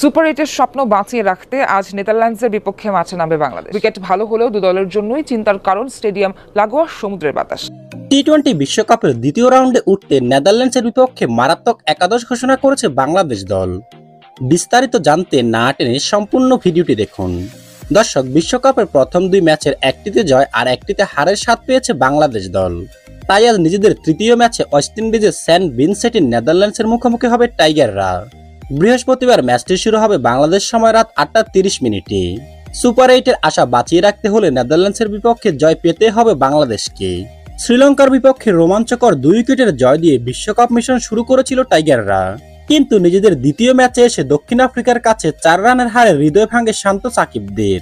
Super এইটের স্বপ্ন বাঁচিয়ে রাখতে আজ নেদারল্যান্ডসের বিপক্ষে মাঠে নামবে বাংলাদেশ। উইকেট ভালো হলেও দু দলের জন্যই চিন্তার কারণ স্টেডিয়াম লাগোয়া সমুদ্রের বাতাস। টি-20 বিশ্বকাপের দ্বিতীয় রাউন্ডে উঠতে নেদারল্যান্ডসের বিপক্ষে মারাত্মক একাদশ ঘোষণা করেছে বাংলাদেশ দল। বিস্তারিত জানতে না টেনে সম্পূর্ণ ভিডিওটি দেখুন। দর্শক, বিশ্বকাপের প্রথম দুই ম্যাচের একটিতে জয় আর একটিতে হারের স্বাদ পেয়েছে বাংলাদেশ দল। তাই আজ নিজেদের তৃতীয় ম্যাচে ওয়েস্ট ইন্ডিজের সেন্ট ভিনসেন্টে নেদারল্যান্ডসের মুখোমুখি হবে টাইগাররা। বৃহস্পতিবার ম্যাচটি শুরু হবে বাংলাদেশ সময় রাত 8:30 সুপার এইটের আশা বাঁচিয়ে রাখতে হলে নেদারল্যান্ডসের বিপক্ষে জয় পেতে হবে বাংলাদেশকে। শ্রীলঙ্কার বিপক্ষে রোমাঞ্চকর 2 উইকেটের জয় দিয়ে বিশ্বকাপ মিশন শুরু করেছিল টাইগাররা, কিন্তু নিজেদের দ্বিতীয় ম্যাচে এসে দক্ষিণ আফ্রিকার কাছে 4 রানের হারে হৃদয় ভাঙে শান্ত সাকিবদের।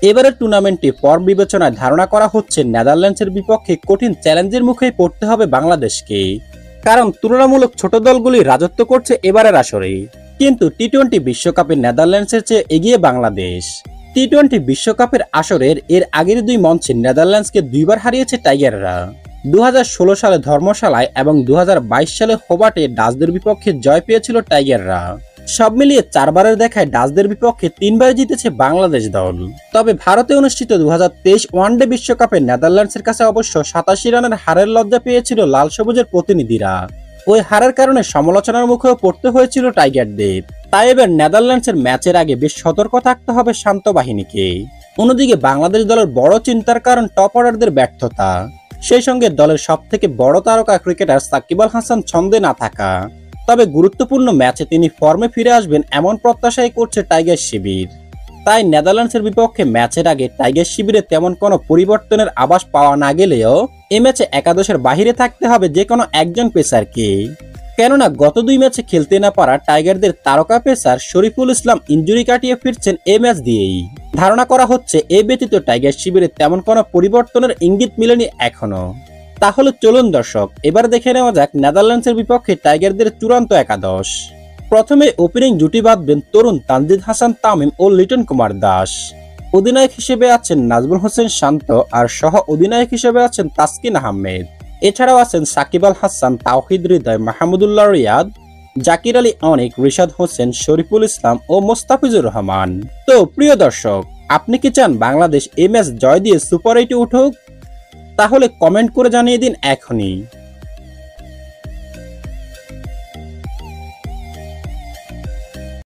এবারের টুর্নামেন্টে ফর্ম বিবেচনায় ধারণা করা হচ্ছে নেদারল্যান্ডসের বিপক্ষে কঠিন চ্যালেঞ্জের মুখেই পড়তে হবে বাংলাদেশকে, কারণ তুলনামূলক ছোট দলগুলি রাজত্ব করছে এবারের আসরে। কিন্তু টি-20 বিশ্বকাপে নেদারল্যান্ডসের চেয়ে এগিয়ে বাংলাদেশ। টি-20 বিশ্বকাপের আসরের এর আগের দুই মঞ্চে নেদারল্যান্ডসকে দুইবার হারিয়েছে টাইগাররা। 2016 সালে ধর্মশালায় এবং 2022 সালে হোবার্টে ডাচদের বিপক্ষে জয় পেয়েছিল টাইগাররা। সব মিলিয়ে 4 বারের দেখায় ডাচদের বিপক্ষে 3 বার জিতেছে বাংলাদেশ দল। তবে ভারতে অনুষ্ঠিত 2023 ওয়ানডে বিশ্বকাপে নেদারল্যান্ডসের কাছে অবশ্য 87 রানের হারের লজ্জা পেয়েছিল লাল সবুজের প্রতিনিধিরা। ওই হারের কারণে সমালোচনার মুখেও পড়তে হয়েছিল টাইগারদের। তাই এবার নেদারল্যান্ডসের ম্যাচের আগে বেশ সতর্ক থাকতে হবে শান্ত বাহিনীকে। অন্যদিকে বাংলাদেশ দলের বড় চিন্তার কারণ টপ অর্ডারদের ব্যর্থতা, সেই সঙ্গে দলের সবথেকে বড় তারকা ক্রিকেটার সাকিব আল হাসান ছন্দে না থাকা। তবে গুরুত্বপূর্ণ ম্যাচে তিনি ফর্মে ফিরে আসবেন এমন প্রত্যাশাই করছে টাইগার শিবির। তাই নেদারল্যান্ডসের বিপক্ষে ম্যাচের আগে টাইগার শিবিরে তেমন কোনো পরিবর্তনের আভাস পাওয়া না গেলেও এ ম্যাচে একাদশের বাহিরে থাকতে হবে যে কোনো একজন পেসারকে। কেননা গত 2 ম্যাচে খেলতে না পারা টাইগারদের তারকা পেসার শরীফুল ইসলাম ইনজুরি কাটিয়ে ফিরছেন এ ম্যাচ দিয়েই। ধারণা করা হচ্ছে এ ব্যতীত টাইগার শিবিরে তেমন কোনো পরিবর্তনের ইঙ্গিত মিলেনি এখনো। তাহলে চলুন দর্শক, এবার দেখে নেওয়া যাক নেদারল্যান্ডসের বিপক্ষে টাইগারদের চূড়ান্ত একাদশ। প্রথমে ওপেনিং জুটি বাঁধবেন তরুণ তানজিদ হাসান তামিম ও লিটন কুমার দাস। অধিনায়ক হিসেবে আছেন নাজমুল হোসেন শান্ত আর সহ অধিনায়ক হিসেবে আছেন তাসকিন আহমেদ। এছাড়াও আছেন সাকিব আল হাসান, তাওহিদ হৃদয়, মাহমুদুল্লাহ রিয়াদ, জাকির আলী অনিক, রিশাদ হোসেন, শরীফুল ইসলাম ও মোস্তাফিজুর রহমান। তো প্রিয় দর্শক, আপনি কি চান বাংলাদেশ এই ম্যাচ জয় দিয়ে সুপার এইটে উঠুক? তাহলে কমেন্ট করে জানিয়ে দিন এখনই।